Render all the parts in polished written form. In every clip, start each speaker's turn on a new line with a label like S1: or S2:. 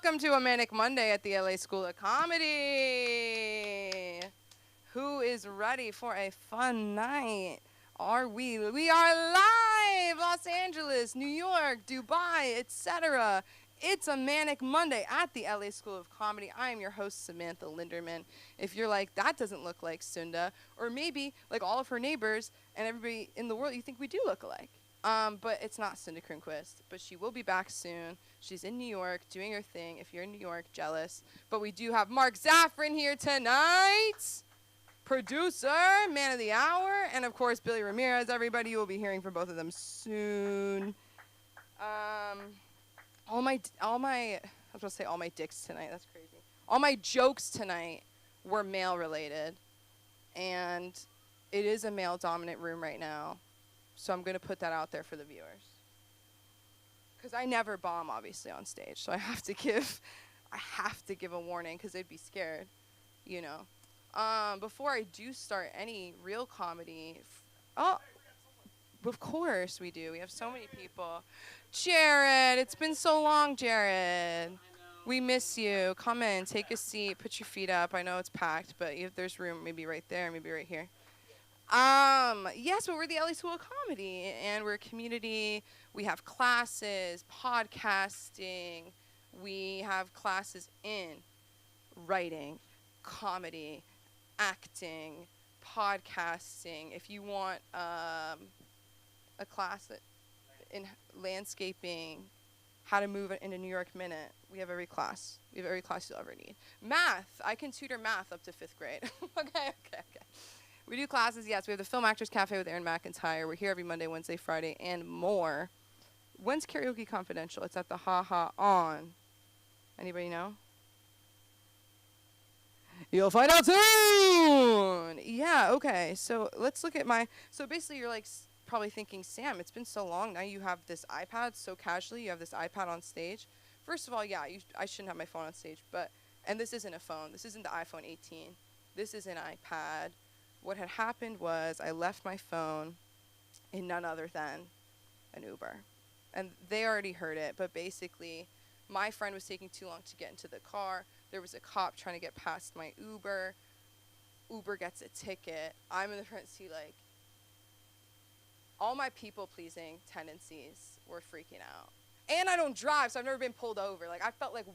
S1: Welcome to a Manic Monday at the LA School of Comedy. Who is ready for a fun night? Are we? We are live! Los Angeles, New York, Dubai, etc. It's a Manic Monday at the LA School of Comedy. I am your host, Samantha Linderman. If you're like, that doesn't look like Sunda, or maybe like all of her neighbors and everybody in the world, you think we do look alike. But it's not Cindy Kronquist. But she will be back soon. She's in New York doing her thing. If you're in New York, jealous. But we do have Mark Zaffron here tonight. Producer, man of the hour. And, of course, Billy Ramirez. Everybody, you will be hearing from both of them soon. All my, I was going to say all my dicks tonight. That's crazy. All my jokes tonight were male-related. And it is a male-dominant room right now. So I'm going to put that out there for the viewers. Because I never bomb, obviously, on stage. So I have to give a warning because they'd be scared, you know. Before I do start any real comedy, of course we do. We have so many people. Jared, it's been so long, Jared. We miss you. Come in, take a seat, put your feet up. I know it's packed, but if there's room, maybe right there, maybe right here. Yes, but we're the LA School of Comedy, and we're a community. We have classes, podcasting. We have classes in writing, comedy, acting, podcasting. If you want a class in landscaping, how to move it in a New York minute, we have every class. We have every class you'll ever need. Math, I can tutor math up to 5th grade. Okay. We do classes, yes. We have the Film Actors Cafe with Aaron McIntyre. We're here every Monday, Wednesday, Friday, and more. When's Karaoke Confidential? It's at the Ha Ha On. Anybody know? You'll find out soon! Yeah, okay. So let's look at so basically you're like probably thinking, Sam, it's been so long. Now you have this iPad so casually. You have this iPad on stage. First of all, yeah, I shouldn't have my phone on stage. And this isn't a phone. This isn't the iPhone 18. This is an iPad. What had happened was I left my phone in none other than an Uber. And they already heard it, but basically my friend was taking too long to get into the car. There was a cop trying to get past my Uber. Uber gets a ticket. I'm in the front seat like, all my people-pleasing tendencies were freaking out. And I don't drive, so I've never been pulled over. Like, I felt like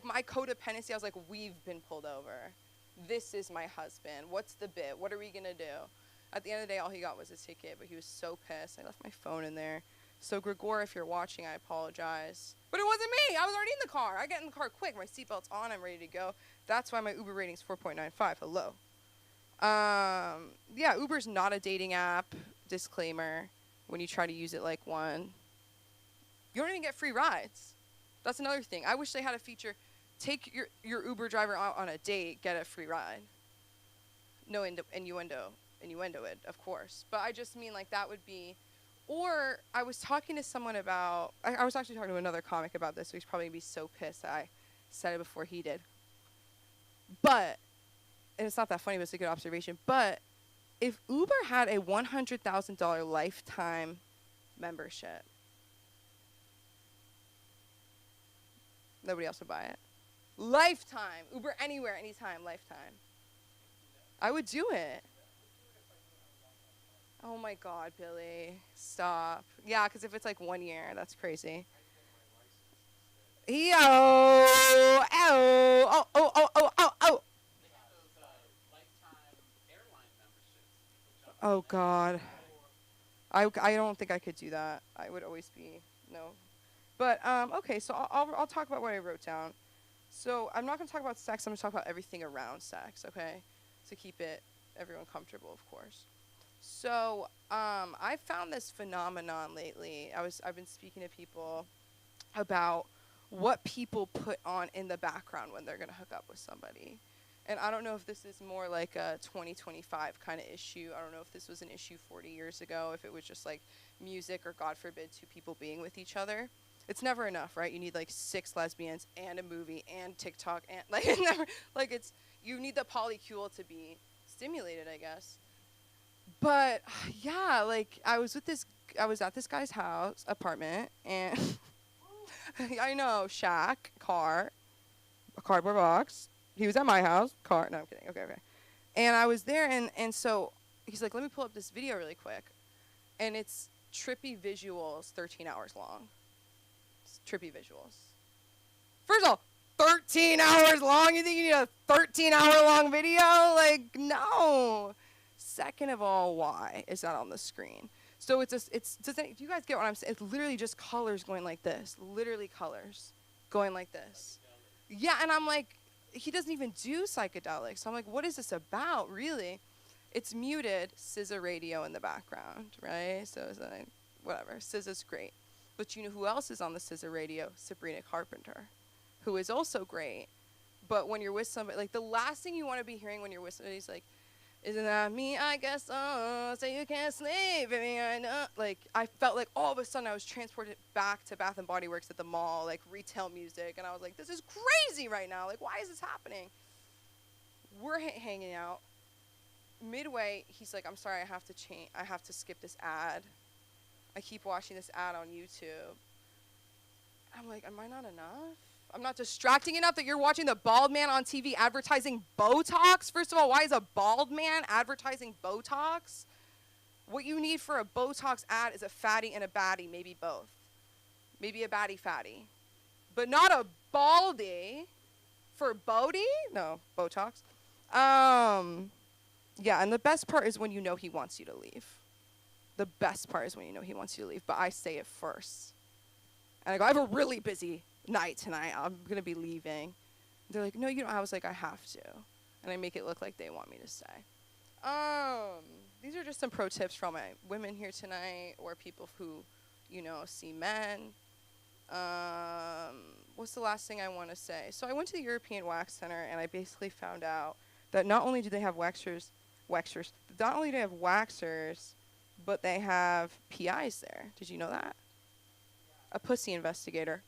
S1: my codependency, I was like, we've been pulled over. This is my husband. What's the bit? What are we going to do? At the end of the day, all he got was a ticket, but he was so pissed. I left my phone in there. So, Gregor, if you're watching, I apologize. But it wasn't me. I was already in the car. I get in the car quick. My seatbelt's on. I'm ready to go. That's why my Uber rating's 4.95. Hello. Yeah, Uber's not a dating app. Disclaimer. When you try to use it like one, you don't even get free rides. That's another thing. I wish they had a feature. Take your Uber driver out on a date, get a free ride. No innuendo it, of course. But I just mean like that would be, or I was talking to someone about, I was actually talking to another comic about this, so he's probably going to be so pissed that I said it before he did. But, and it's not that funny, but it's a good observation, but if Uber had a $100,000 lifetime membership, nobody else would buy it. Lifetime. Uber anywhere, anytime, lifetime. I would do it. Oh my God, Billy. Stop. Yeah, because if it's like 1 year, that's crazy. Yo! Oh! Oh God. I don't think I could do that. I would always be, no. But, okay, so I'll talk about what I wrote down. So I'm not going to talk about sex. I'm going to talk about everything around sex, okay? To keep everyone comfortable, of course. So I found this phenomenon lately. I've been speaking to people about what people put on in the background when they're going to hook up with somebody. And I don't know if this is more like a 2025 kind of issue. I don't know if this was an issue 40 years ago, if it was just like music or, God forbid, two people being with each other. It's never enough, right? You need like 6 lesbians and a movie and TikTok and like you need the polycule to be stimulated, I guess. But yeah, like I was at this guy's house apartment, and I know, shack, car, a cardboard box. He was at my house. No, I'm kidding. Okay. And I was there, and so he's like, let me pull up this video really quick. And it's trippy visuals, 13 hours long. It's trippy visuals. First of all, 13 hours long? You think you need a 13-hour-long video? Like, no. Second of all, why is that on the screen? So do you guys get what I'm saying? It's literally just colors going like this. Literally colors going like this. Yeah, and I'm like, he doesn't even do psychedelics. So I'm like, what is this about, really? It's muted, SZA radio in the background, right? So it's like, whatever, SZA's great. But you know who else is on the SZA radio? Sabrina Carpenter, who is also great. But when you're with somebody, like the last thing you want to be hearing when you're with somebody is like, isn't that me? I guess so. So you can't sleep. I know. Like, I felt like all of a sudden I was transported back to Bath and Body Works at the mall, like retail music, and I was like, this is crazy right now. Like, why is this happening? We're hanging out. Midway, he's like, I'm sorry, I have to skip this ad. I keep watching this ad on YouTube. I'm like, am I not enough? I'm not distracting enough that you're watching the bald man on TV advertising Botox? First of all, why is a bald man advertising Botox? What you need for a Botox ad is a fatty and a baddie, maybe both. Maybe a baddie fatty. But not a baldy for Bodie? No, Botox. Yeah, and the best part is when you know he wants you to leave. The best part is when you know he wants you to leave, but I say it first. And I go, I have a really busy night tonight. I'm going to be leaving. They're like, no, you don't. I was like, I have to. And I make it look like they want me to stay. These are just some pro tips for all my women here tonight or people who, see men. What's the last thing I want to say? So I went to the European Wax Center, and I basically found out that not only do they have waxers, not only do they have waxers, but they have PIs there. Did you know that? A pussy investigator.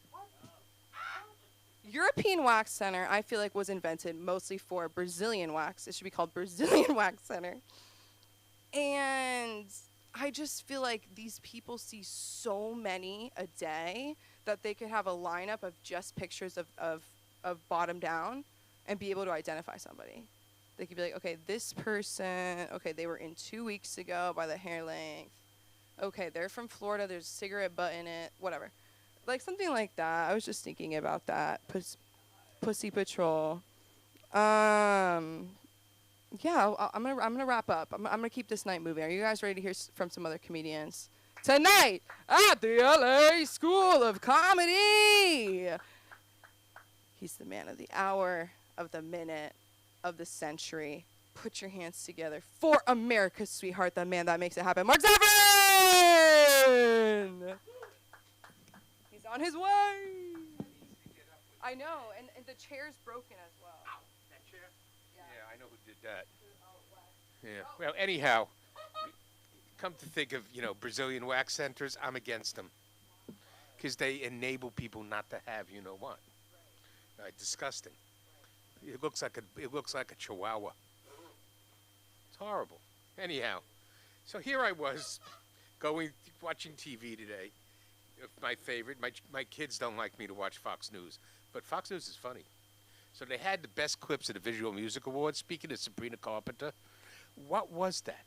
S1: European Wax Center, I feel like, was invented mostly for Brazilian wax. It should be called Brazilian Wax Center. And I just feel like these people see so many a day that they could have a lineup of just pictures of bottom down and be able to identify somebody. They could be like, okay, this person, okay, they were in 2 weeks ago by the hair length. Okay, they're from Florida, there's a cigarette butt in it, whatever. Like something like that. I was just thinking about that. Pussy Patrol. Yeah, I'm gonna wrap up. I'm gonna keep this night moving. Are you guys ready to hear from some other comedians? Tonight at the LA School of Comedy. He's the man of the hour, of the minute, of the century. Put your hands together for America's sweetheart, the man that makes it happen, Mark Zevin! He's on his way. I know, and the chair's broken as well.
S2: Ow, that chair?
S1: Yeah.
S2: Yeah, I know who did that. Yeah. Well, anyhow, come to think of, Brazilian wax centers, I'm against them. Because they enable people not to have what. Disgusting. It looks like a chihuahua. It's horrible. Anyhow, so here I was watching TV today. My favorite. My kids don't like me to watch Fox News, but Fox News is funny. So they had the best clips of the Visual Music Awards. Speaking of Sabrina Carpenter, what was that?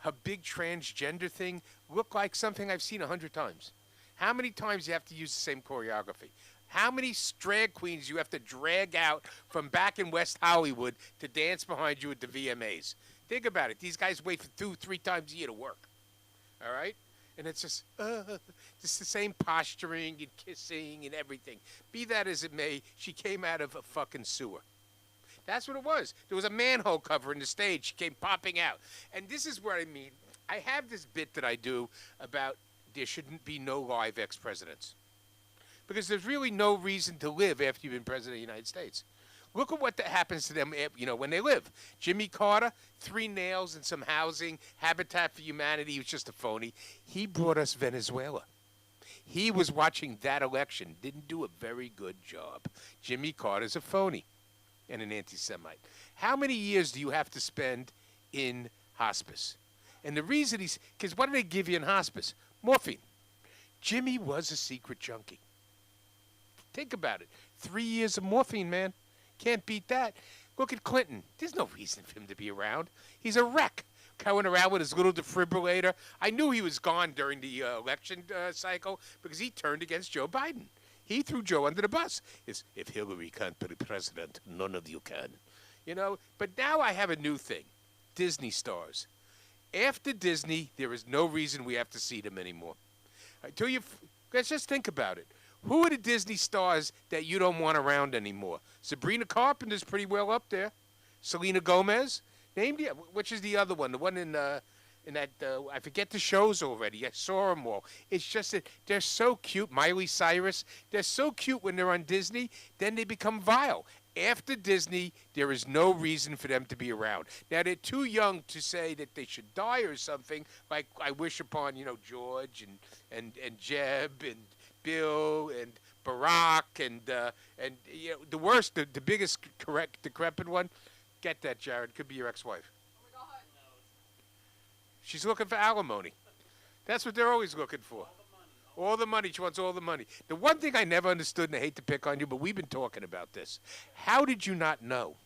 S2: Her big transgender thing looked like something I've seen 100 times. How many times do you have to use the same choreography? How many drag queens you have to drag out from back in West Hollywood to dance behind you at the VMAs? Think about it. These guys wait for 2-3 times a year to work. All right? And it's just the same posturing and kissing and everything. Be that as it may, she came out of a fucking sewer. That's what it was. There was a manhole cover in the stage. She came popping out. And this is what I mean. I have this bit that I do about there shouldn't be no live ex-presidents. Because there's really no reason to live after you've been president of the United States. Look at what happens to them, when they live. Jimmy Carter, 3 nails and some housing, Habitat for Humanity, he was just a phony. He brought us Venezuela. He was watching that election, didn't do a very good job. Jimmy Carter's a phony and an anti-Semite. How many years do you have to spend in hospice? And the reason because what do they give you in hospice? Morphine. Jimmy was a secret junkie. Think about it. 3 years of morphine, man. Can't beat that. Look at Clinton. There's no reason for him to be around. He's a wreck. Going around with his little defibrillator. I knew he was gone during the election cycle because he turned against Joe Biden. He threw Joe under the bus. It's, if Hillary can't be president, none of you can. You know, but now I have a new thing. Disney stars. After Disney, there is no reason we have to see them anymore. Let's just think about it. Who are the Disney stars that you don't want around anymore? Sabrina Carpenter's pretty well up there. Selena Gomez. Which is the other one? The one in that, I forget the shows already. I saw them all. It's just that they're so cute. Miley Cyrus. They're so cute when they're on Disney. Then they become vile. After Disney, there is no reason for them to be around. Now, they're too young to say that they should die or something, like I wish upon, George and Jeb and Bill and Barack and the worst, the biggest decrepit one. Get that, Jared. Could be your ex-wife.
S1: Oh my God.
S2: She's looking for alimony. That's what they're always looking for. All the money. She wants all the money. The one thing I never understood, and I hate to pick on you, but we've been talking about this. How did you not know?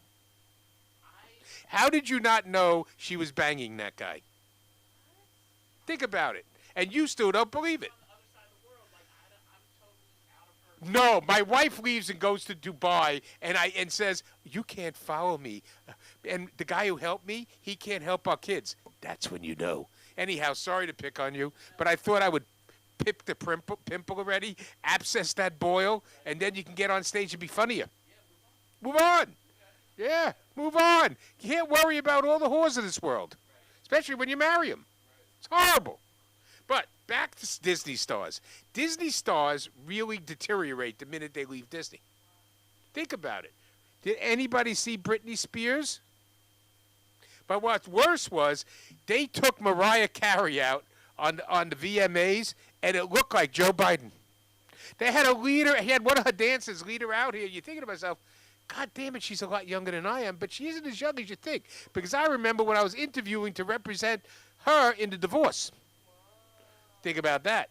S2: How did you not know she was banging that guy? Think about it. And you still don't believe it. No, my wife leaves and goes to Dubai and says, you can't follow me. And the guy who helped me, he can't help our kids. That's when you know. Anyhow, sorry to pick on you, but I thought I would pip the pimple already, abscess that boil, and then you can get on stage and be funnier. Move on. Yeah, move on. You can't worry about all the whores of this world, especially when you marry them. It's horrible. But back to Disney stars. Disney stars really deteriorate the minute they leave Disney. Think about it. Did anybody see Britney Spears? But what's worse was they took Mariah Carey out on the VMAs, and it looked like Joe Biden. They had a leader. He had one of her dancers lead her out here. You're thinking to myself, God damn it, she's a lot younger than I am, but she isn't as young as you think. Because I remember when I was interviewing to represent her in the divorce. Think about that.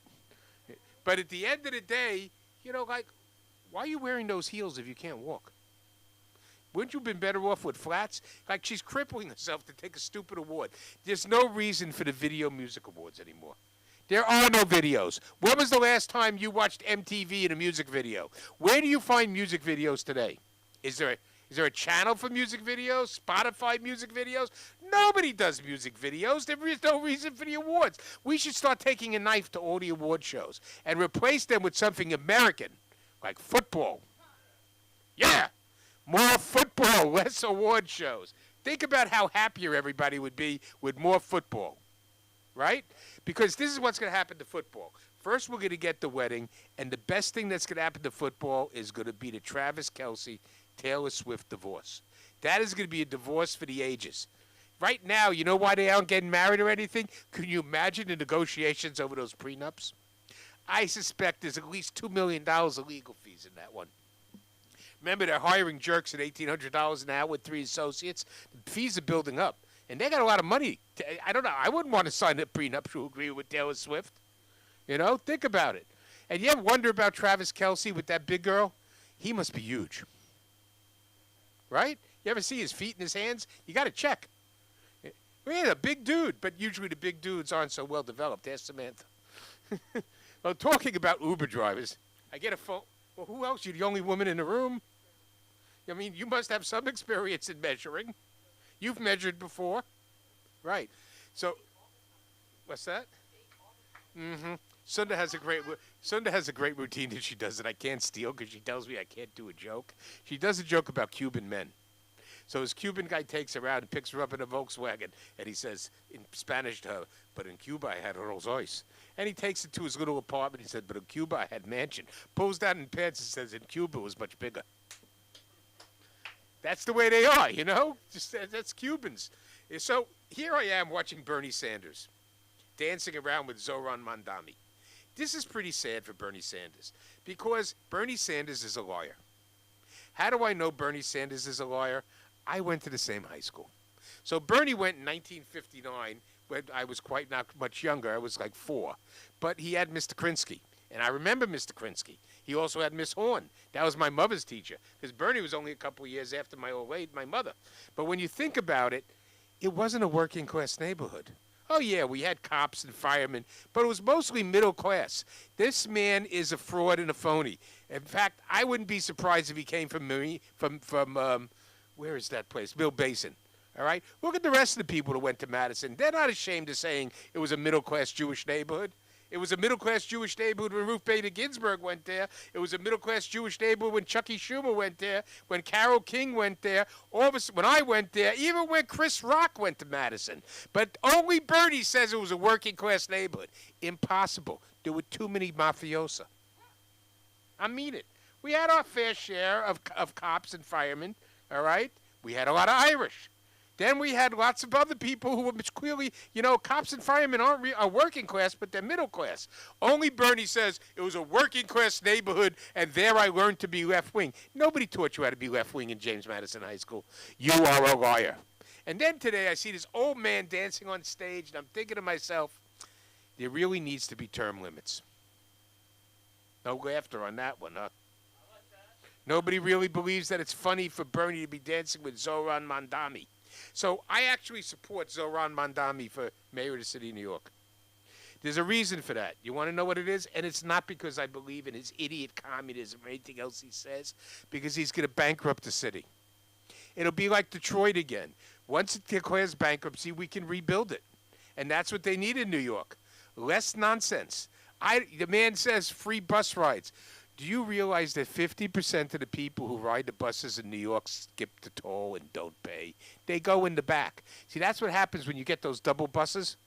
S2: But at the end of the day, why are you wearing those heels if you can't walk? Wouldn't you have been better off with flats? Like, she's crippling herself to take a stupid award. There's no reason for the Video Music Awards anymore. There are no videos. When was the last time you watched MTV in a music video? Where do you find music videos today? Is there a channel for music videos? Spotify music videos? Nobody does music videos. There is no reason for the awards. We should start taking a knife to all the award shows and replace them with something American, like football. Yeah, more football, less award shows. Think about how happier everybody would be with more football, right? Because this is what's going to happen to football. First, we're going to get the wedding, and the best thing that's going to happen to football is going to be the Travis Kelce, Taylor Swift divorce. That is going to be a divorce for the ages. Right now, you know why they aren't getting married or anything? Can you imagine the negotiations over those prenups? I suspect there's at least $2 million of legal fees in that one. Remember, they're hiring jerks at $1,800 an hour with 3 associates. The fees are building up, and they got a lot of money. I don't know. I wouldn't want to sign a prenuptial agreement with Taylor Swift. Think about it. And you ever wonder about Travis Kelce with that big girl? He must be huge. Right? You ever see his feet and his hands? You got to check. He's a big dude, but usually the big dudes aren't so well developed. Ask Samantha. Well, talking about Uber drivers, I get a phone. Well, who else? You're the only woman in the room? I mean, you must have some experience in measuring. You've measured before. Right. So, what's that? Mm-hmm. Sunda has a great routine that she does that I can't steal because she tells me I can't do a joke. She does a joke about Cuban men. So this Cuban guy takes her out and picks her up in a Volkswagen, and he says in Spanish to her, but in Cuba I had a Rolls Royce. And he takes it to his little apartment. He said, but in Cuba I had mansion. Pulls down in pants and says, in Cuba it was much bigger. That's the way they are, Just that's Cubans. So here I am watching Bernie Sanders dancing around with Zoran Mandami. This is pretty sad for Bernie Sanders because Bernie Sanders is a liar. How do I know Bernie Sanders is a liar? I went to the same high school. So Bernie went in 1959 when I was quite not much younger. I was like 4. But he had Mr. Krinsky. And I remember Mr. Krinsky. He also had Miss Horn. That was my mother's teacher, because Bernie was only a couple of years after my old lady, my mother. But when you think about it, it wasn't a working class neighborhood. Oh, yeah, we had cops and firemen, but it was mostly middle class. This man is a fraud and a phony. In fact, I wouldn't be surprised if he came from where is that place? Mill Basin. All right? Look at the rest of the people that went to Madison. They're not ashamed of saying it was a middle-class Jewish neighborhood. It was a middle-class Jewish neighborhood when Ruth Bader Ginsburg went there. It was a middle-class Jewish neighborhood when Chucky Schumer went there, when Carole King went there, when I went there, even when Chris Rock went to Madison. But only Bernie says it was a working-class neighborhood. Impossible. There were too many mafiosa. I mean it. We had our fair share of cops and firemen, all right? We had a lot of Irish. Then we had lots of other people who were clearly, cops and firemen are working class, but they're middle class. Only Bernie says it was a working class neighborhood, and there I learned to be left wing. Nobody taught you how to be left wing in James Madison High School. You are a liar. And then today I see this old man dancing on stage, and I'm thinking to myself, there really needs to be term limits. No laughter on that one, huh? Nobody really believes that it's funny for Bernie to be dancing with Zohran Mamdani. So I actually support Zohran Mamdani for mayor of the city of New York. There's a reason for that. You want to know what it is? And it's not because I believe in his idiot communism or anything else he says, because he's going to bankrupt the city. It'll be like Detroit again. Once it declares bankruptcy, we can rebuild it. And that's what they need in New York. Less nonsense. The man says free bus rides. Do you realize that 50% of the people who ride the buses in New York skip the toll and don't pay? They go in the back. See, that's what happens when you get those double buses.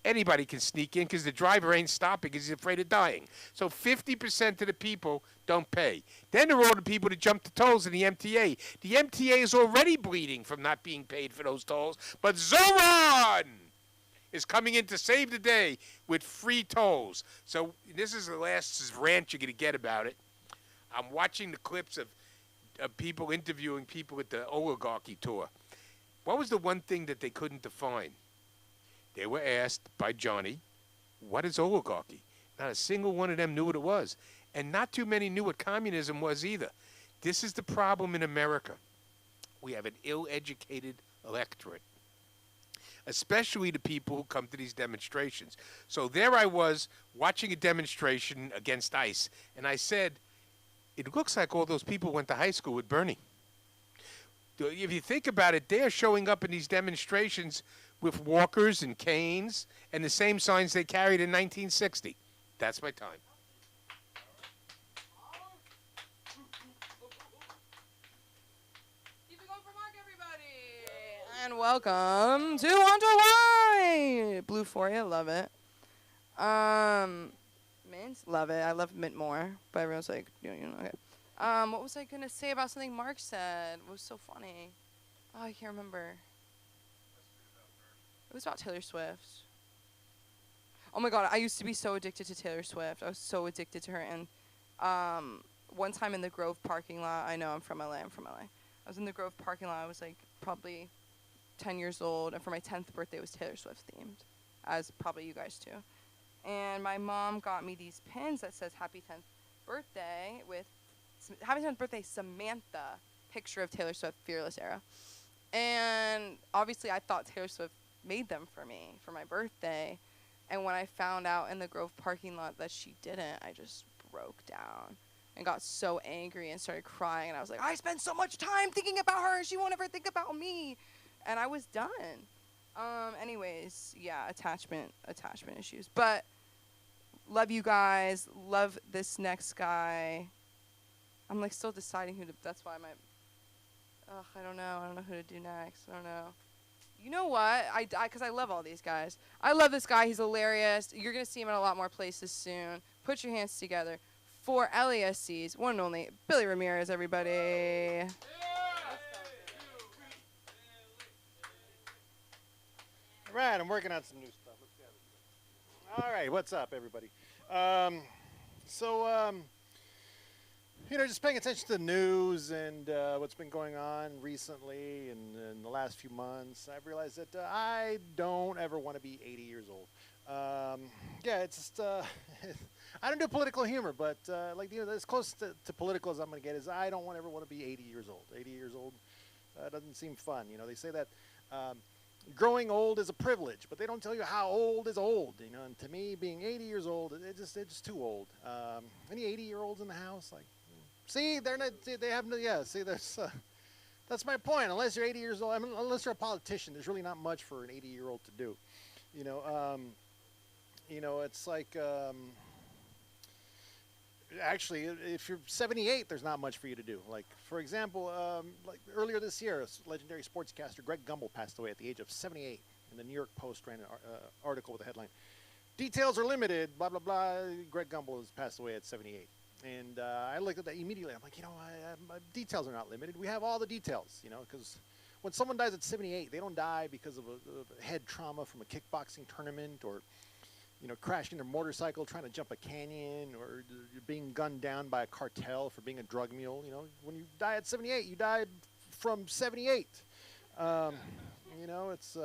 S2: Anybody can sneak in because the driver ain't stopping because he's afraid of dying. So 50% of the people don't pay. Then there are all the people that jump the tolls in the MTA. The MTA is already bleeding from not being paid for those tolls. But Zoran is coming in to save the day with free tolls. So this is the last rant you're going to get about it. I'm watching the clips of people interviewing people at the oligarchy tour. What was the one thing that they couldn't define? They were asked by Johnny, what is oligarchy? Not a single one of them knew what it was. And not too many knew what communism was either. This is the problem in America. We have an ill-educated electorate, especially the people who come to these demonstrations. So there I was watching a demonstration against ICE, and I said, it looks like all those people went to high school with Bernie. If you think about it, they're showing up in these demonstrations with walkers and canes and the same signs they carried in 1960. That's my time.
S1: And welcome to Wonder Why. Blue for you, love it. Mint, love it. I love mint more, but everyone's like, okay. What was I gonna say about something Mark said? It was so funny. Oh, I can't remember. It was about Taylor Swift. Oh my God, I used to be so addicted to Taylor Swift. I was so addicted to her. And one time in the Grove parking lot, I know I'm from LA. I was in the Grove parking lot. I was like probably 10 years old, and for my 10th birthday, it was Taylor Swift themed, as probably you guys too. And my mom got me these pins that says Happy 10th Birthday with Happy 10th Birthday Samantha, picture of Taylor Swift Fearless era. And obviously I thought Taylor Swift made them for me for my birthday. And when I found out in the Grove parking lot that she didn't, I just broke down and got so angry and started crying. And I was like, I spent so much time thinking about her, and she won't ever think about me. And I was done. Anyways, yeah, attachment issues. But love you guys. Love this next guy. I'm like still deciding who to. That's why I don't know. I don't know who to do next. I don't know. You know what? Because I love all these guys. I love this guy. He's hilarious. You're gonna see him in a lot more places soon. Put your hands together for LASC's one and only Billy Ramirez, everybody.
S3: Right, I'm working on some new stuff. Let's get it. All right, what's up, everybody? Just paying attention to the news and what's been going on recently and in the last few months, I've realized that I don't ever want to be 80 years old. It's just, I don't do political humor, but as close to political as I'm going to get is I don't ever want to be 80 years old. 80 years old doesn't seem fun. They say that growing old is a privilege, but they don't tell you how old is old. And to me, being 80 years old, it's just too old. Any 80-year-olds in the house? Like, see, they're not. They have no. Yeah, see, there's. That's my point. Unless you're 80 years old, unless you're a politician, there's really not much for an 80-year-old to do. It's like. Actually, if you're 78, there's not much for you to do. Like, for example, like earlier this year, legendary sportscaster Greg Gumbel passed away at the age of 78. And the New York Post ran an article with the headline, "Details are limited, blah, blah, blah. Greg Gumbel has passed away at 78. And I looked at that immediately. I'm like, my details are not limited. We have all the details, because when someone dies at 78, they don't die because of a head trauma from a kickboxing tournament or, crashing their motorcycle trying to jump a canyon or being gunned down by a cartel for being a drug mule. When you die at 78, you die from 78. It's...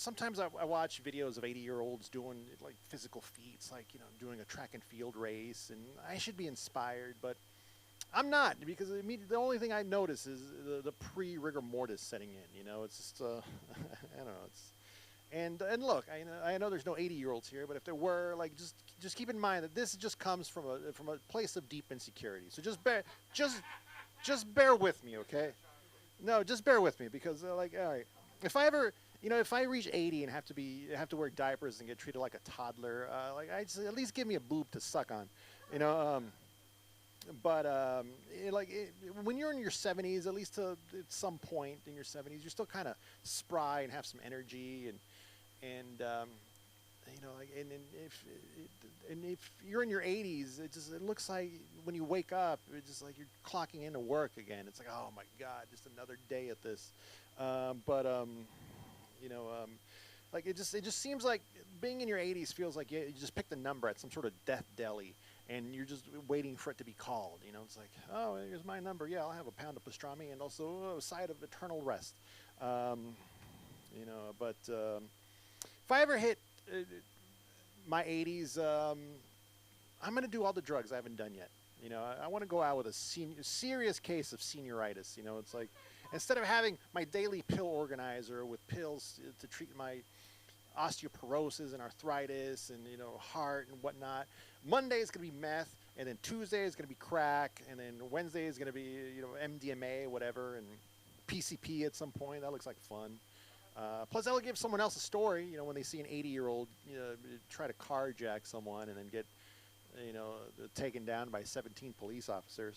S3: sometimes I watch videos of 80-year-olds doing like physical feats, like, doing a track and field race, and I should be inspired, but I'm not, because the only thing I notice is the pre-rigor mortis setting in. It's just, I don't know. And look, I know there's no 80-year-olds here, but if there were, like, just keep in mind that this just comes from a place of deep insecurity. So just bear with me, okay? No, just bear with me, because all right. If I ever, if I reach 80 and have to wear diapers and get treated like a toddler, I just at least give me a boob to suck on, when you're in your 70s, at least at some point in your 70s, you're still kind of spry and have some energy, and if you're in your 80s, it looks like when you wake up, it's just like you're clocking into work again. It's like, oh my God, just another day at this. It just seems like being in your 80s feels like you just picked a number at some sort of death deli, and you're just waiting for it to be called. It's like, oh, here's my number. Yeah, I'll have a pound of pastrami and also a side of eternal rest. If I ever hit my 80s, I'm going to do all the drugs I haven't done yet. I want to go out with a serious case of senioritis. It's like, instead of having my daily pill organizer with pills to treat my osteoporosis and arthritis and, heart and whatnot, Monday is going to be meth, and then Tuesday is going to be crack, and then Wednesday is going to be, MDMA, whatever, and PCP at some point. That looks like fun. Plus, that'll give someone else a story, when they see an 80-year-old try to carjack someone and then get, taken down by 17 police officers.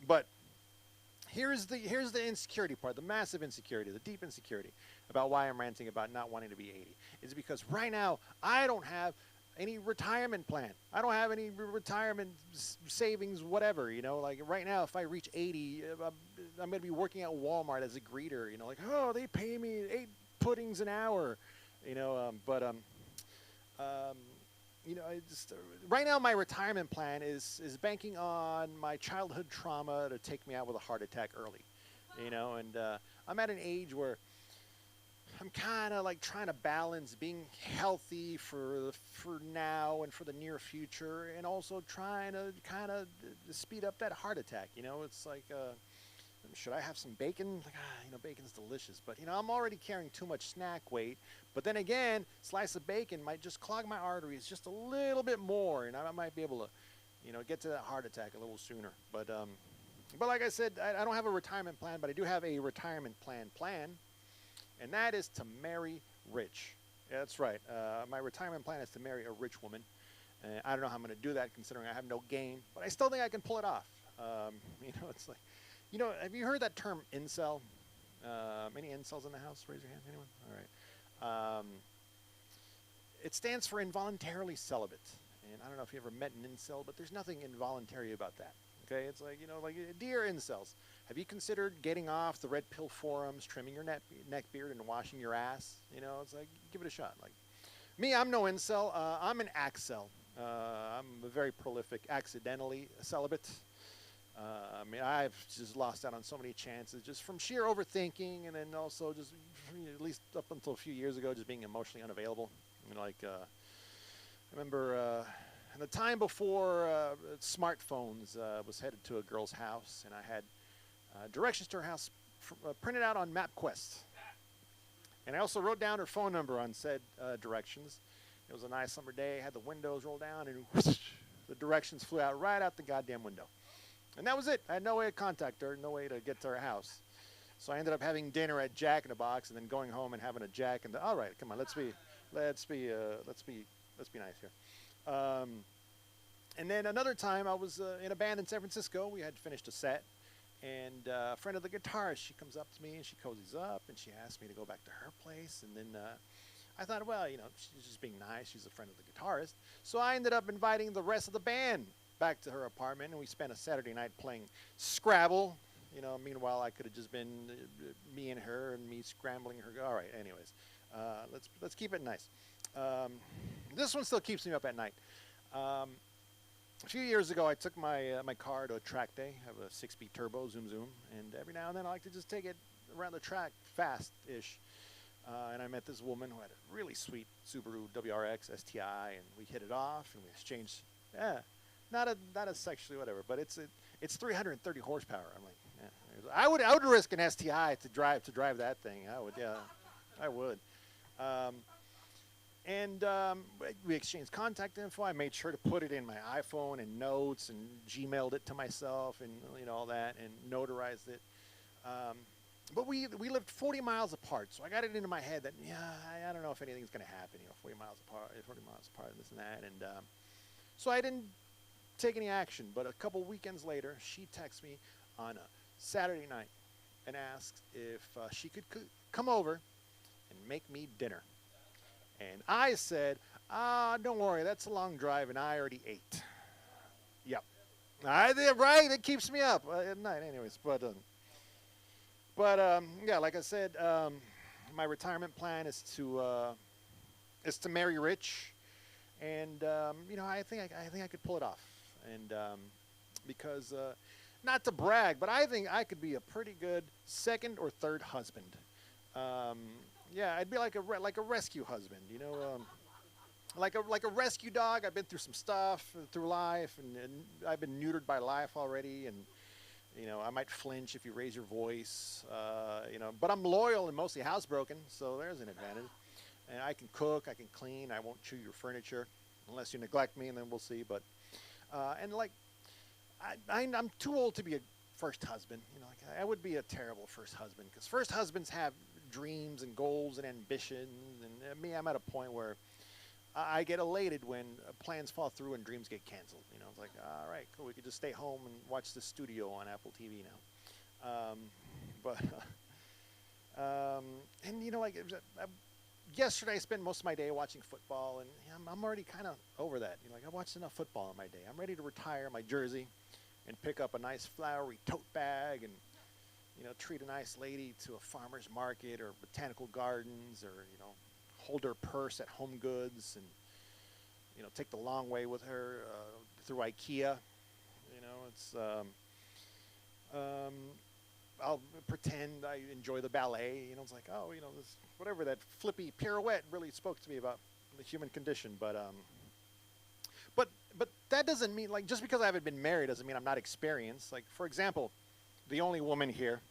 S3: But here's the insecurity part, the massive insecurity, the deep insecurity about why I'm ranting about not wanting to be 80. Is because right now I don't have any retirement plan. I don't have any retirement savings, whatever. Like right now, if I reach 80, I'm going to be working at Walmart as a greeter. Oh, they pay me 8 puddings an hour. Right now my retirement plan is banking on my childhood trauma to take me out with a heart attack early, and I'm at an age where I'm kind of like trying to balance being healthy for now and for the near future, and also trying to kind of speed up that heart attack. It's like, should I have some bacon? Like, bacon's delicious, but I'm already carrying too much snack weight. But then again, slice of bacon might just clog my arteries just a little bit more, and I might be able to, get to that heart attack a little sooner. But like I said, I don't have a retirement plan, but I do have a retirement plan, and that is to marry rich. Yeah, that's right. My retirement plan is to marry a rich woman. I don't know how I'm going to do that, considering I have no game, but I still think I can pull it off. It's like, have you heard that term incel? Any incels in the house? Raise your hand. Anyone? All right. It stands for involuntarily celibate. And I don't know if you ever met an incel, but there's nothing involuntary about that. Okay? It's like, dear incels, have you considered getting off the red pill forums, trimming your neck beard, and washing your ass? It's like, give it a shot. Like me, I'm no incel. I'm an accel. I'm a very prolific, accidentally celibate. I've just lost out on so many chances just from sheer overthinking, and then also just, at least up until a few years ago, just being emotionally unavailable. I remember in the time before smartphones, was headed to a girl's house, and I had directions to her house printed out on MapQuest. And I also wrote down her phone number on said directions. It was a nice summer day. I had the windows rolled down, and whoosh, the directions flew out right out the goddamn window. And that was it. I had no way to contact her, no way to get to her house. So I ended up having dinner at Jack in the Box, and then going home and having a Jack in the. All right, come on, let's be nice here. And then another time, I was in a band in San Francisco. We had finished a set, and a friend of the guitarist, she comes up to me and she cozies up, and she asked me to go back to her place. And then I thought, well, she's just being nice. She's a friend of the guitarist. So I ended up inviting the rest of the band back to her apartment, and we spent a Saturday night playing Scrabble. Meanwhile, I could have just been me and her, and me scrambling her. All right, anyways, let's keep it nice. This one still keeps me up at night. A few years ago, I took my car to a track day. I have a 6-speed turbo, zoom, and every now and then I like to just take it around the track fast-ish. And I met this woman who had a really sweet Subaru WRX STI, and we hit it off, and we exchanged. Not as sexually whatever, but it's 330 horsepower. I'm like, I would risk an STI to drive that thing. I would, yeah, I would. And we exchanged contact info. I made sure to put it in my iPhone and notes, and Gmailed it to myself, and all that, and notarized it. But we lived 40 miles apart, so I got it into my head that I don't know if anything's going to happen. 40 miles apart, and this and that, and so I didn't take any action. But a couple weekends later, she texts me on a Saturday night and asks if she could come over and make me dinner. And I said, don't worry, that's a long drive, and I already ate. Yep. I did, right? It keeps me up at night anyways. But yeah, like I said, my retirement plan is to marry rich. And, I think I could pull it off. And because, not to brag, but I think I could be a pretty good second or third husband. Yeah, I'd be like a rescue husband, like a rescue dog. I've been through some stuff through life, and I've been neutered by life already, and I might flinch if you raise your voice, but I'm loyal and mostly housebroken, so there's an advantage. And I can cook, I can clean, I won't chew your furniture unless you neglect me, and then we'll see. But and like I'm too old to be a first husband. I would be a terrible first husband, because first husbands have dreams and goals and ambitions, and me, I'm at a point where I get elated when plans fall through and dreams get canceled. It's like, all right, cool, we could just stay home and watch the studio on Apple TV now. Yesterday I spent most of my day watching football, and I'm already kind of over that. I watched enough football in my day. I'm ready to retire my jersey and pick up a nice flowery tote bag and treat a nice lady to a farmer's market or botanical gardens, or hold her purse at Home Goods, and take the long way with her through IKEA. It's I'll pretend I enjoy the ballet. It's like, this whatever, that flippy pirouette really spoke to me about the human condition. But that doesn't mean, like, just because I haven't been married doesn't mean I'm not experienced. Like, for example, the only woman here,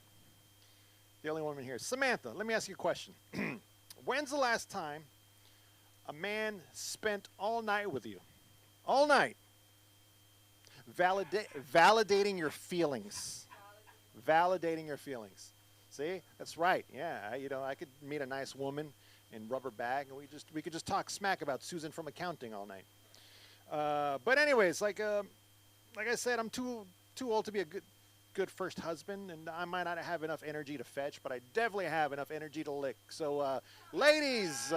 S3: Samantha. Let me ask you a question. When's the last time a man spent all night with you? All night. Validating your feelings. Validating your feelings. See? That's right. Yeah. I could meet a nice woman and rub her back, and we could just talk smack about Susan from accounting all night. But anyways, like I said, I'm too old to be a good first husband, and I might not have enough energy to fetch, but I definitely have enough energy to lick. So, ladies,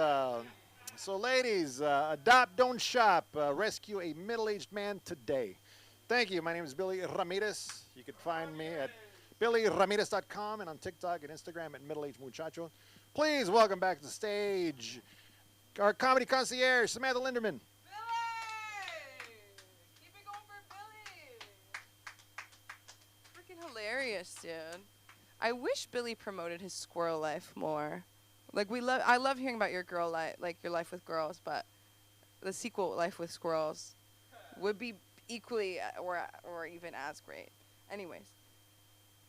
S3: adopt, don't shop. Rescue a middle-aged man today. Thank you. My name is Billy Ramirez. You can find me at BillyRamirez.com and on TikTok and Instagram at middle-aged muchacho. Please welcome back to the stage our comedy concierge, Samantha Linderman.
S1: Hilarious, dude. I wish Billy promoted his squirrel life more. Like, I love hearing about your girl life, like your life with girls, but the sequel, Life with Squirrels, would be equally or even as great. Anyways,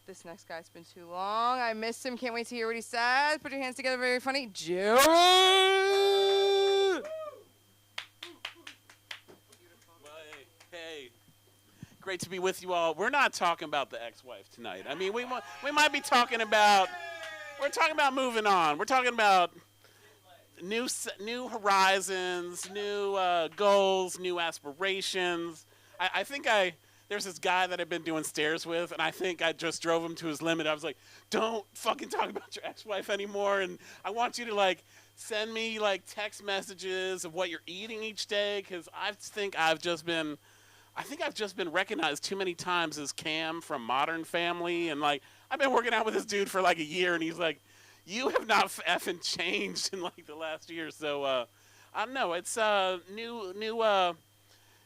S1: this next guy's been too long. I missed him. Can't wait to hear what he says. Put your hands together. Very funny. Jared!
S4: Well, hey, great to be with you all. We're not talking about the ex-wife tonight. I mean, we might be talking about, we're talking about moving on. We're talking about new horizons, new goals, new aspirations. I think there's this guy that I've been doing stairs with, and I think I just drove him to his limit. I was like, don't fucking talk about your ex-wife anymore, and I want you to, like, send me, like, text messages of what you're eating each day, because I think I've just been recognized too many times as Cam from Modern Family, and, like, I've been working out with this dude for, like, a year, and he's like, you have not effing changed in, like, the last year, so, I don't know, it's,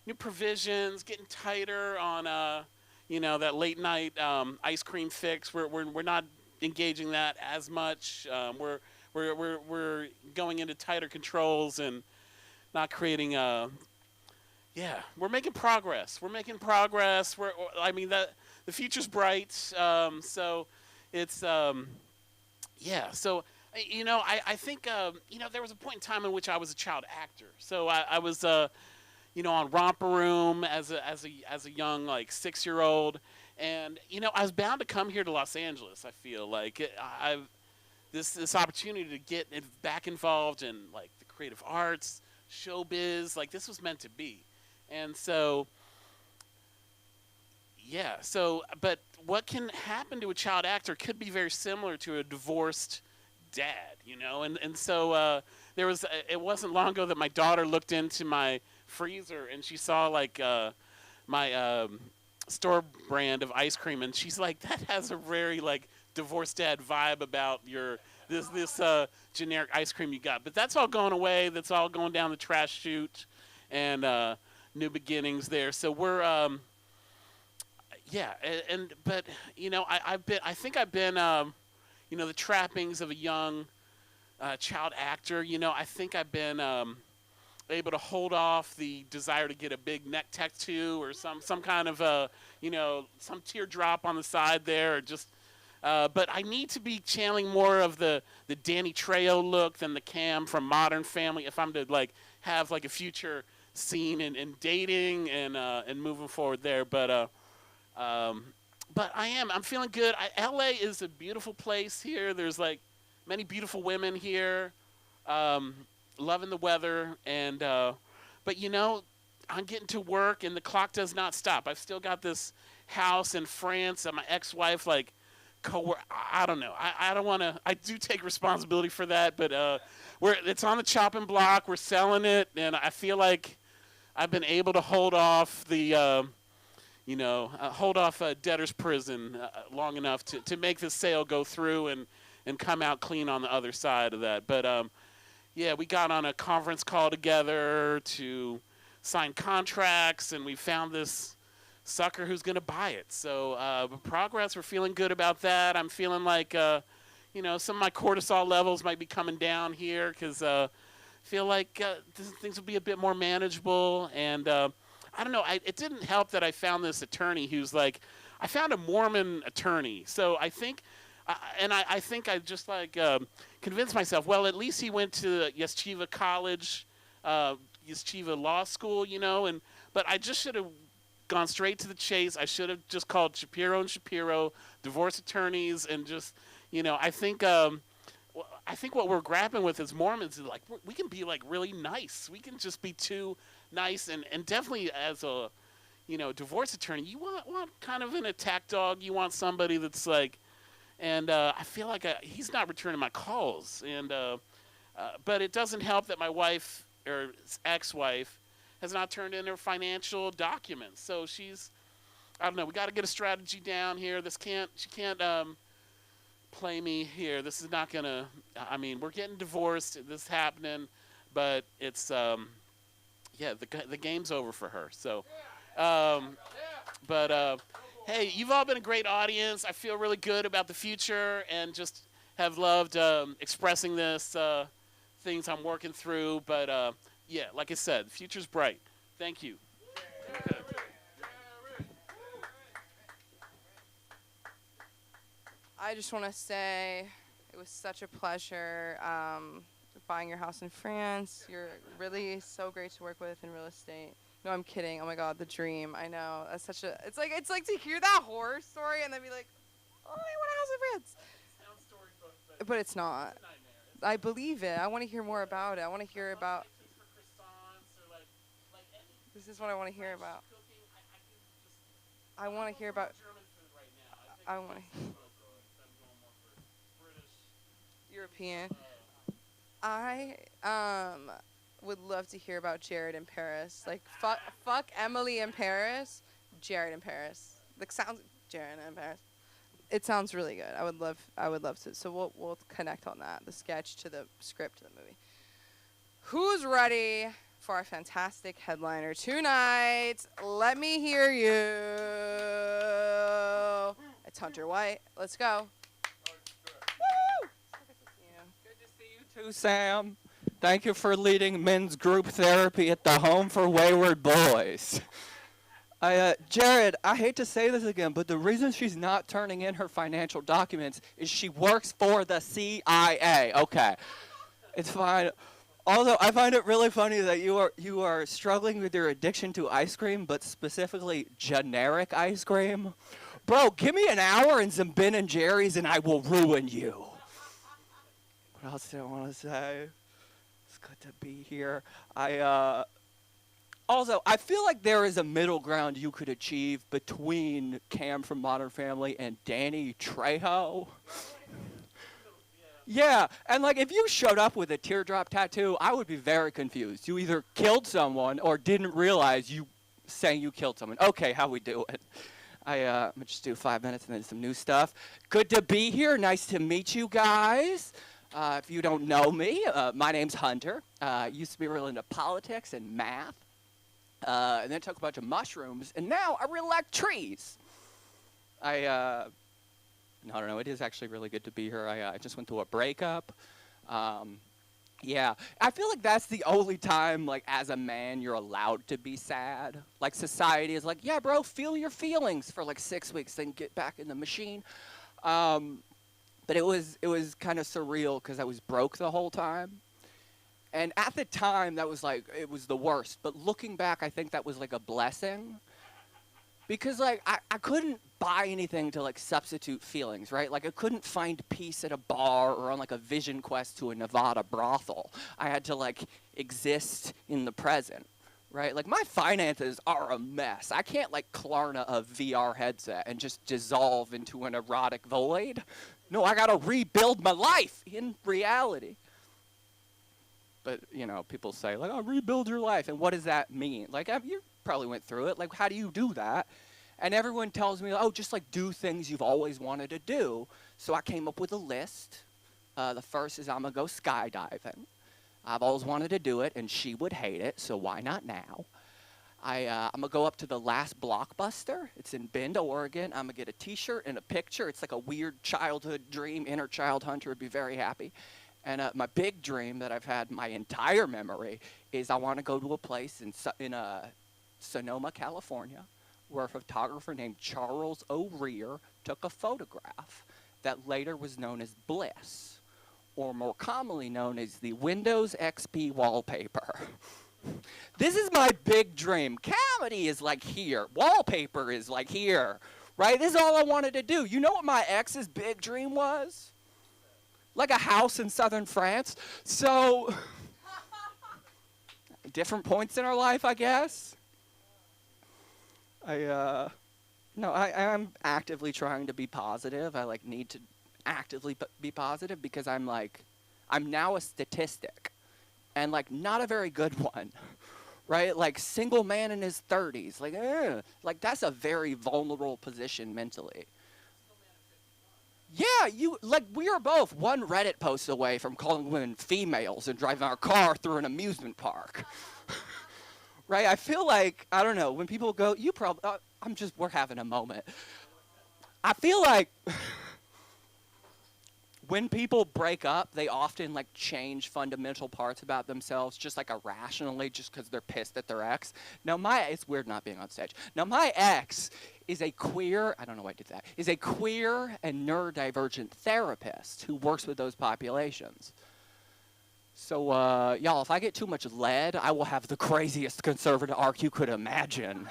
S4: new provisions, getting tighter on, that late night ice cream fix. We're not engaging that as much. We're going into tighter controls and not creating. We're making progress. The future's bright. So it's So I think there was a point in time in which I was a child actor. So I was. On Romper Room as a young, like, 6-year-old, and I was bound to come here to Los Angeles. I feel like I've this opportunity to get back involved in, like, the creative arts, showbiz. Like, this was meant to be, and so but what can happen to a child actor could be very similar to a divorced dad, and so it wasn't long ago that my daughter looked into my freezer and she saw, like, my store brand of ice cream, and she's like, that has a very, like, divorced dad vibe about this generic ice cream you got. But that's all going away. That's all going down the trash chute, and new beginnings there. So we're I think I've been the trappings of a young child actor. I think I've been able to hold off the desire to get a big neck tattoo or some kind of some teardrop on the side there, or just but I need to be channeling more of the Danny Trejo look than the Cam from Modern Family if I'm to, like, have, like, a future scene in dating and moving forward there. But I'm feeling good. LA is a beautiful place here. There's, like, many beautiful women here. Loving the weather, and but I'm getting to work, and the clock does not stop. I've still got this house in France, and my ex-wife, like, I don't know. I don't want to. I do take responsibility for that, but it's on the chopping block. We're selling it, and I feel like I've been able to hold off the debtor's prison long enough to make this sale go through and come out clean on the other side of that. But we got on a conference call together to sign contracts, and we found this sucker who's going to buy it. So progress, we're feeling good about that. I'm feeling like, some of my cortisol levels might be coming down here because I feel like things will be a bit more manageable. And I don't know, it didn't help that I found this attorney who's like, I found a Mormon attorney. So I think... I think I just, like, convinced myself, well, at least he went to Yeshiva College, Yeshiva Law School, but I just should have gone straight to the chase. I should have just called Shapiro and Shapiro, divorce attorneys, and just, I think what we're grappling with as Mormons is, like, we can be, like, really nice. We can just be too nice, and definitely as a, divorce attorney, you want kind of an attack dog. You want somebody that's, like, and I feel like he's not returning my calls. And but it doesn't help that my wife, or ex-wife, has not turned in her financial documents. So she's, I don't know, we got to get a strategy down here. She can't play me here. This is not going to, we're getting divorced. This is happening. But it's, the game's over for her. So, hey, you've all been a great audience. I feel really good about the future and just have loved expressing this, things I'm working through. But Yeah, like I said, the future's bright. Thank you. Okay.
S1: I just want to say it was such a pleasure buying your house in France. You're really so great to work with in real estate. No, I'm kidding. Oh my God, the dream. I know. That's such a. It's like to hear that horror story and then be like, oh, I want a house in France. But it's not. I believe it. I want to hear more about it. I want to hear about. This is what I want to hear about. I want to hear about. I want to. European. I would love to hear about Jared in Paris. Like fuck Emily in Paris, Jared in Paris. Like sounds Jared in Paris. It sounds really good. I would love to. So we'll connect on that. The sketch to the script to the movie. Who's ready for our fantastic headliner tonight? Let me hear you. It's Hunter White. Let's go.
S5: Too, Sam. Thank you for leading men's group therapy at the Home for Wayward Boys. Jared, I hate to say this again, but the reason she's not turning in her financial documents is she works for the CIA. Okay, it's fine. Although I find it really funny that you are struggling with your addiction to ice cream, but specifically generic ice cream. Bro, give me an hour and some Ben & Jerry's and I will ruin you. What else did I want to say? It's good to be here. Also, I feel like there is a middle ground you could achieve between Cam from Modern Family and Danny Trejo. Yeah, and like if you showed up with a teardrop tattoo, I would be very confused. You either killed someone or didn't realize you saying you killed someone. Okay, how we doing? I'm gonna just do 5 minutes and then some new stuff. Good to be here. Nice to meet you guys. If you don't know me, my name's Hunter. Used to be real into politics and math. And then took a bunch of mushrooms, and now I really like trees. I don't know, it is actually really good to be here. I just went through a breakup. Yeah, I feel like that's the only time, like, as a man, you're allowed to be sad. Like, society is like, yeah, bro, feel your feelings for, like, 6 weeks, then get back in the machine. But it was kind of surreal because I was broke the whole time. And at the time, that was like, it was the worst. But looking back, I think that was like a blessing. Because like, I couldn't buy anything to like substitute feelings, right? Like I couldn't find peace at a bar or on like a vision quest to a Nevada brothel. I had to like exist in the present, right? Like my finances are a mess. I can't like Klarna a VR headset and just dissolve into an erotic void. No, I gotta rebuild my life in reality. But, you know, people say, like, oh, rebuild your life. And what does that mean? Like, you probably went through it. Like, how do you do that? And everyone tells me, oh, just, like, do things you've always wanted to do. So I came up with a list. The first is I'm going to go skydiving. I've always wanted to do it, and she would hate it, so why not now? I'm going to go up to the last Blockbuster. It's in Bend, Oregon. I'm going to get a T-shirt and a picture. It's like a weird childhood dream. Inner child Hunter would be very happy. And my big dream that I've had my entire memory is I want to go to a place in Sonoma, California, where a photographer named Charles O'Rear took a photograph that later was known as Bliss, or more commonly known as the Windows XP wallpaper. This is my big dream. Comedy is like here. Wallpaper is like here, right? This is all I wanted to do. You know what my ex's big dream was? Like a house in southern France. So, different points in our life, I guess. I'm actively trying to be positive. I like need to actively be positive because I'm now a statistic, and like not a very good one, right? Like single man in his 30s, like that's a very vulnerable position mentally. Yeah, we are both one Reddit post away from calling women females and driving our car through an amusement park. Right? I feel like, I don't know, when people go, we're having a moment. I feel like when people break up, they often like change fundamental parts about themselves just like irrationally just because they're pissed at their ex. Now it's weird not being on stage. Now my ex is a queer, I don't know why I did that, is a queer and neurodivergent therapist who works with those populations. So, y'all, if I get too much lead, I will have the craziest conservative arc you could imagine.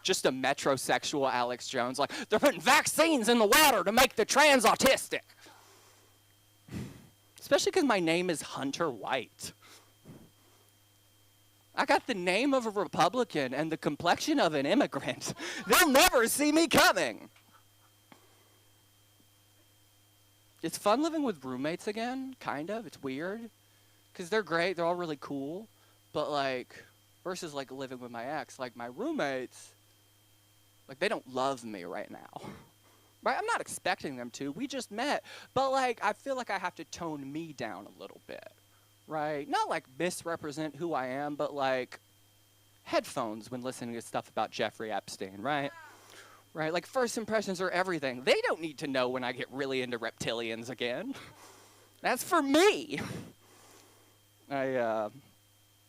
S5: Just a metrosexual Alex Jones, like, they're putting vaccines in the water to make the trans autistic. Especially because my name is Hunter White. I got the name of a Republican and the complexion of an immigrant. They'll never see me coming. It's fun living with roommates again, kind of. It's weird. Because they're great, they're all really cool, but like, versus like living with my ex, like my roommates, like they don't love me right now. Right? I'm not expecting them to, we just met, but like, I feel like I have to tone me down a little bit, right? Not like misrepresent who I am, but like headphones when listening to stuff about Jeffrey Epstein, right? Right, like first impressions are everything. They don't need to know when I get really into reptilians again. That's for me. I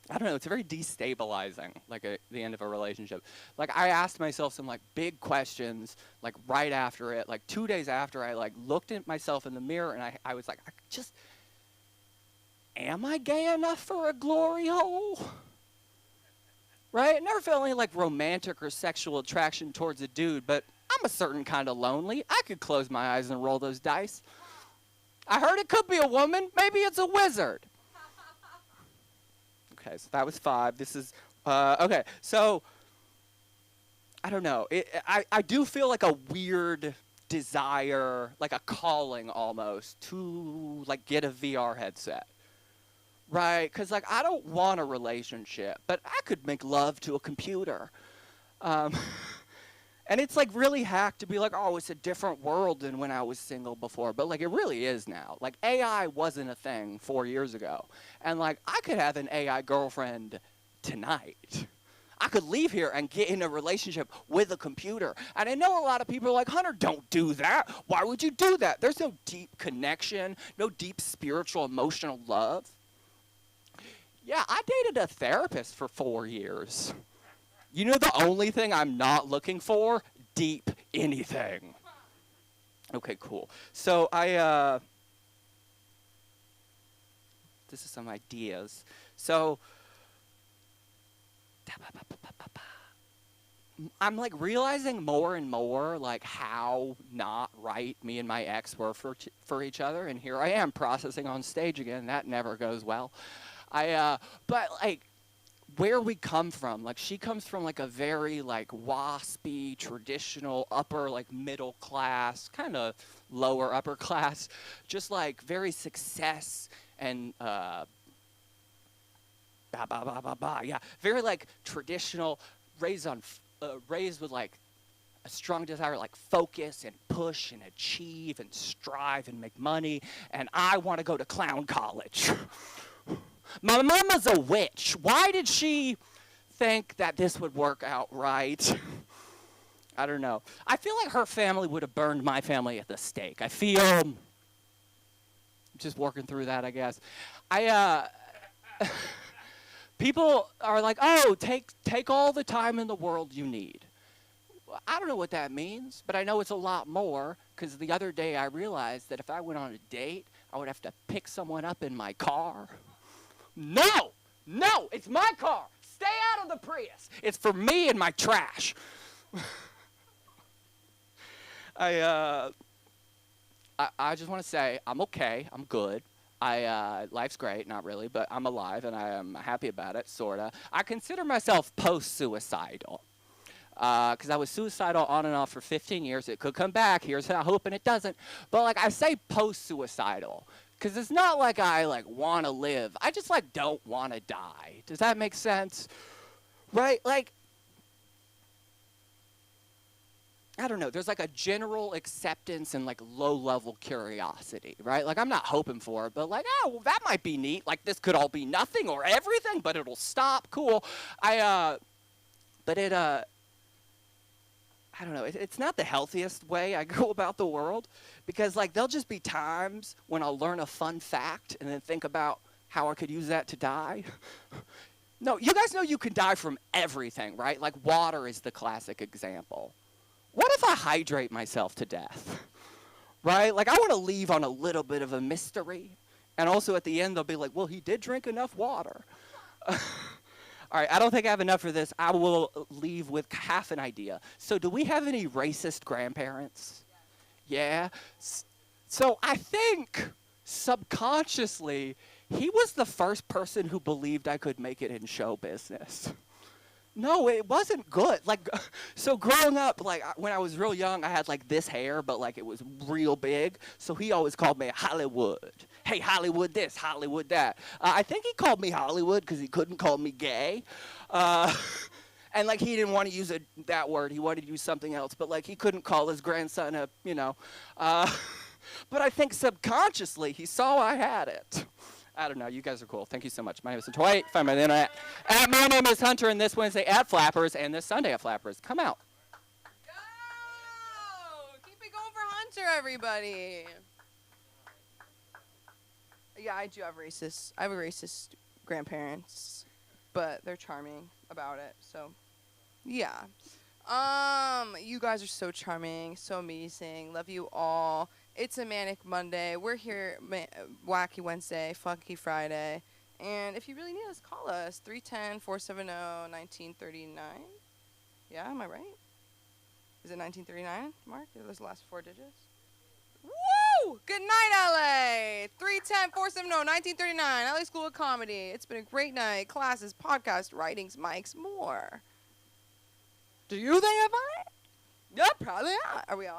S5: don't know, it's very destabilizing, like the end of a relationship. Like I asked myself some like big questions, like right after it, like 2 days after I like looked at myself in the mirror and I was like, am I gay enough for a glory hole? Right? I never felt any like romantic or sexual attraction towards a dude, but I'm a certain kind of lonely. I could close my eyes and roll those dice. I heard it could be a woman, maybe it's a wizard. Okay, so that was 5. This is, okay, so, I don't know. I do feel like a weird desire, like a calling almost, to, like, get a VR headset. Right? Because, like, I don't want a relationship, but I could make love to a computer. And it's, like, really hacked to be like, oh, it's a different world than when I was single before. But, like, it really is now. Like, AI wasn't a thing 4 years ago. And, like, I could have an AI girlfriend tonight. I could leave here and get in a relationship with a computer. And I know a lot of people are like, Hunter, don't do that. Why would you do that? There's no deep connection, no deep spiritual, emotional love. Yeah, I dated a therapist for 4 years. You know the only thing I'm not looking for? Deep anything. Okay, cool. So this is some ideas. So, I'm like realizing more and more like how not right me and my ex were for each other. And here I am processing on stage again. That never goes well. But like, where we come from, like she comes from like a very like waspy, traditional, upper like middle class, kind of lower upper class, just like very success and yeah, very like traditional, raised with like a strong desire, like focus and push and achieve and strive and make money. And I want to go to clown college. My mama's a witch. Why did she think that this would work out right? I don't know. I feel like her family would have burned my family at the stake. I feel just working through that, I guess. People are like, oh, take all the time in the world you need. I don't know what that means, but I know it's a lot more, because the other day I realized that if I went on a date, I would have to pick someone up in my car. No, it's my car. Stay out of the Prius. It's for me and my trash. I just want to say I'm okay. I'm good. Life's great, not really, but I'm alive and I am happy about it, sorta. I consider myself post-suicidal. Because I was suicidal on and off for 15 years. It could come back. Here's how I'm hoping it doesn't. But like I say post-suicidal. Because it's not like I like want to live. I just like don't want to die. Does that make sense? Right? Like, I don't know. There's like a general acceptance and like low-level curiosity, right? Like I'm not hoping for it, but like, oh, well, that might be neat. Like this could all be nothing or everything, but it'll stop. Cool. I I don't know, it's not the healthiest way I go about the world, because like there'll just be times when I'll learn a fun fact and then think about how I could use that to die. No, you guys know you can die from everything, right? Like water is the classic example. What if I hydrate myself to death? Right? Like I want to leave on a little bit of a mystery. And also at the end they'll be like, well, he did drink enough water. All right, I don't think I have enough for this. I will leave with half an idea. So do we have any racist grandparents? Yeah? So I think subconsciously he was the first person who believed I could make it in show business. No, it wasn't good. Like, so growing up, like when I was real young, I had like this hair, but like it was real big. So he always called me Hollywood. Hey, Hollywood this, Hollywood that. I think he called me Hollywood because he couldn't call me gay. And like he didn't want to use that word. He wanted to use something else. But like he couldn't call his grandson a, you know. But I think subconsciously he saw I had it. I don't know. You guys are cool. Thank you so much. My name is Hunter White. Find me on the internet at My Name is Hunter, and this Wednesday at Flappers, and this Sunday at Flappers. Come out.
S1: Go! Keep it going for Hunter, everybody. Yeah, I do have racist. I have racist grandparents, but they're charming about it. So, yeah. You guys are so charming, so amazing. Love you all. It's a Manic Monday. We're here, Wacky Wednesday, Funky Friday. And if you really need us, call us. 310-470-1939. Yeah, am I right? Is it 1939, Mark? Are those the last 4 digits? Woo! Good night, LA! 310-470-1939. LA School of Comedy. It's been a great night. Classes, podcasts, writings, mics, more. Do you think I'm funny? Yeah, probably not. Are we off?